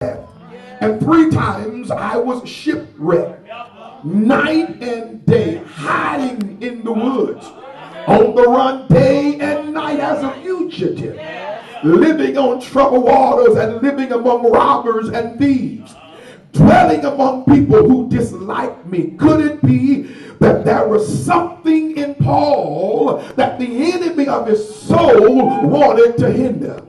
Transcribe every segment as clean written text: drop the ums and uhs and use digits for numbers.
And 3 times I was shipwrecked, night and day, hiding in the woods, on the run day and night as a fugitive, living on troubled waters and living among robbers and thieves, dwelling among people who disliked me. Could it be that there was something in Paul that the enemy of his soul wanted to hinder?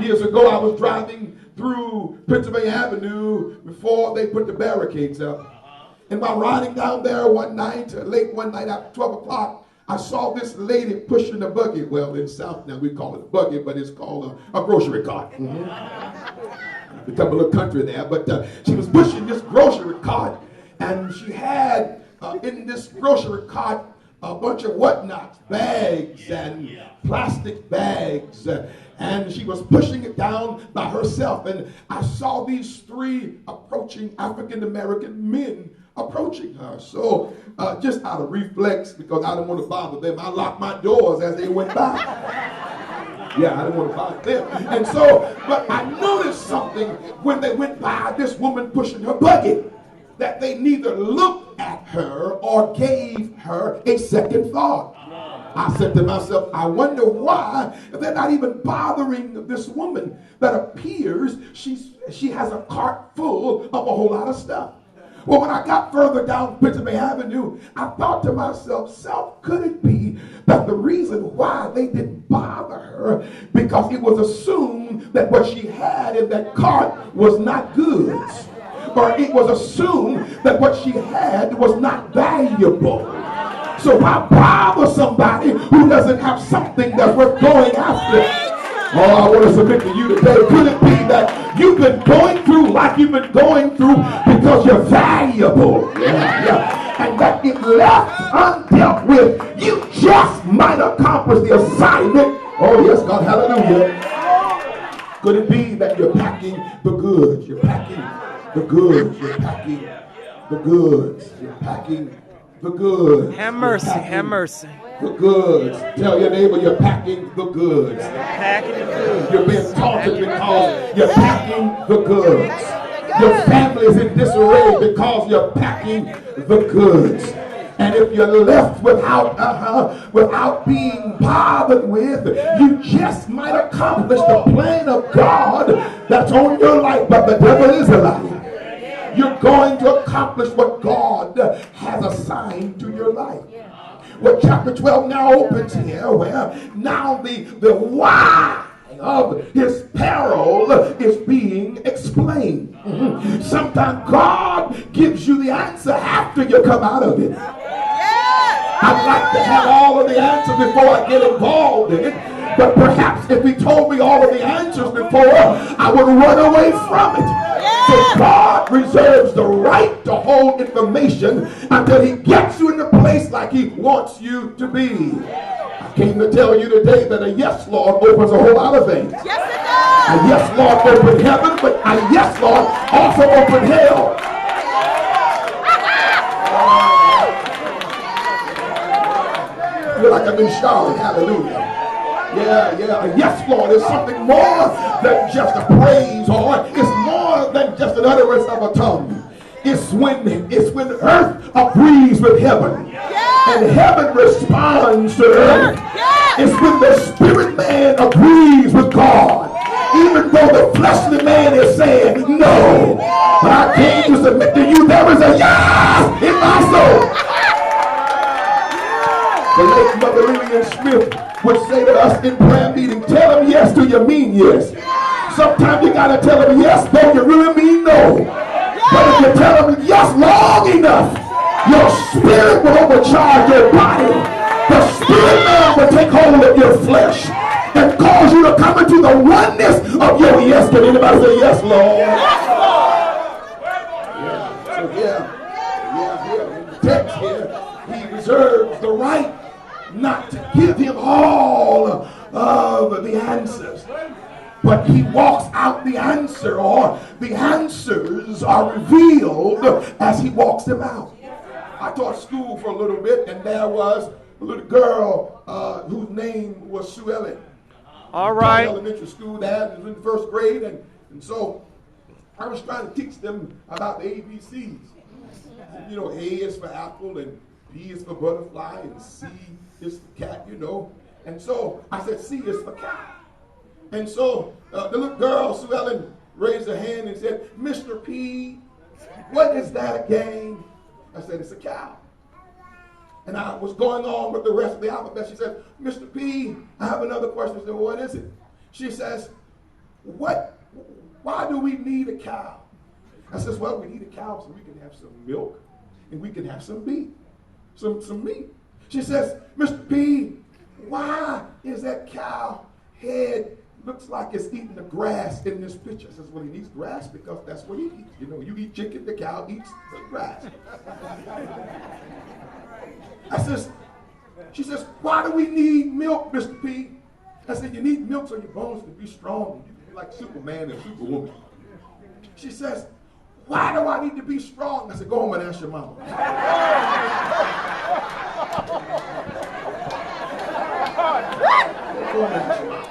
Years ago, I was driving through Pennsylvania Avenue before they put the barricades up. And while riding down there one night, late one night after 12 o'clock, I saw this lady pushing a buggy. Well, in South now we call it a buggy, but it's called a grocery cart. Become a little country there, but she was pushing this grocery cart, and she had in this grocery cart a bunch of whatnots, bags and plastic bags, and she was pushing it down by herself. And I saw these 3 approaching African-American men approaching her. So just out of reflex, because I didn't want to bother them, I locked my doors as they went by. Yeah, I didn't want to bother them. And so, but I noticed something when they went by this woman pushing her buggy, that they neither looked at her or gave her a second thought. I said to myself, I wonder why they're not even bothering this woman that appears she has a cart full of a whole lot of stuff. Well, when I got further down Pennsylvania Avenue, I thought to myself, could it be that the reason why they didn't bother her, because it was assumed that what she had in that cart was not goods, or it was assumed that what she had was not valuable. So why bother somebody who doesn't have something that's worth going after? Oh, I want to submit to you today. Could it be that you've been going through like you've been going through because you're valuable? Yeah. And that if left undealt with, you just might accomplish the assignment. Oh, yes, God, hallelujah. Could it be that you're packing the goods? You're packing the goods. You're packing the goods. You're packing the goods. Have mercy, have mercy. The goods. Tell your neighbor you're packing the goods. Packing the goods. You're being taunted because you're packing the goods. Your family's in disarray because you're packing the goods. And if you're left without being bothered with, you just might accomplish the plan of God that's on your life, but the devil is a liar. You're going to accomplish what God has assigned to your life. Well, chapter 12 now opens here, where now the why of his peril is being explained. Sometimes God gives you the answer after you come out of it. I'd like to have all of the answers before I get involved in it, but perhaps if he told me all of the answers before, I would run away from it. So God reserves the right to hold information until he gets you in the place like he wants you to be. I came to tell you today that a yes, Lord, opens a whole lot of things. Yes, it does. A yes, Lord, opened heaven, but a yes, Lord, also opened hell. I feel like I've been shouting, hallelujah. Yeah. A yes, Lord, is something more than just a praise, or it's more than just an utterance of a tongue. It's when earth agrees with heaven, and heaven responds to earth. It's when the spirit man agrees with God, even though the fleshly man is saying no. But I came to submit to you, there is a yes in my soul. The late Mother Lillian Smith would say to us in prayer meeting, tell them yes till you mean yes. Sometimes you got to tell them yes though you really mean no. But if you tell them yes long enough, your spirit will overcharge your body. The spirit man will take hold of your flesh and cause you to come into the oneness of your yes. Can anybody say yes, Lord? Here in the text here, he reserves the right not to give him all of the answers, but he walks out the answer, or the answers are revealed as he walks them out. I taught school for a little bit, and there was a little girl whose name was Sue Ellen. All right. Elementary school there, was in the first grade, and so I was trying to teach them about the ABCs. You know, A is for apple, and B is for butterfly, and C is for cat, you know. And so I said, C is for cow. And so the little girl, Sue Ellen, raised her hand and said, Mr. P, what is that again? I said, it's a cow. And I was going on with the rest of the alphabet. She said, Mr. P, I have another question. I said, well, what is it? She says, why do we need a cow? I says, well, we need a cow so we can have some milk and we can have some meat. Some meat. She says, Mr. P, why is that cow head looks like it's eating the grass in this picture? I says, well, he eats grass because that's what he eats. You know, you eat chicken, the cow eats the grass. She says, why do we need milk, Mr. P? I said, you need milk so your bones can be strong and you can be like Superman and Superwoman. She says, why do I need to be strong? I said, go home and ask your mama. Go home and ask your mama.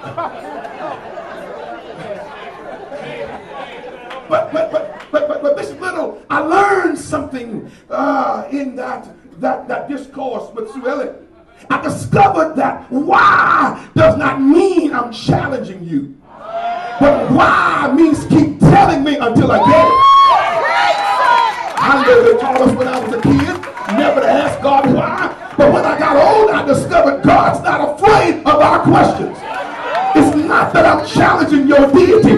But this little, I learned something in that discourse with Sue Ellen. I discovered that why does not mean I'm challenging you. But why means keep telling me until I get it. I know they taught us when I was a kid, never to ask God why. But when I got older, I discovered God's not afraid of our questions. It's not that I'm challenging your deity.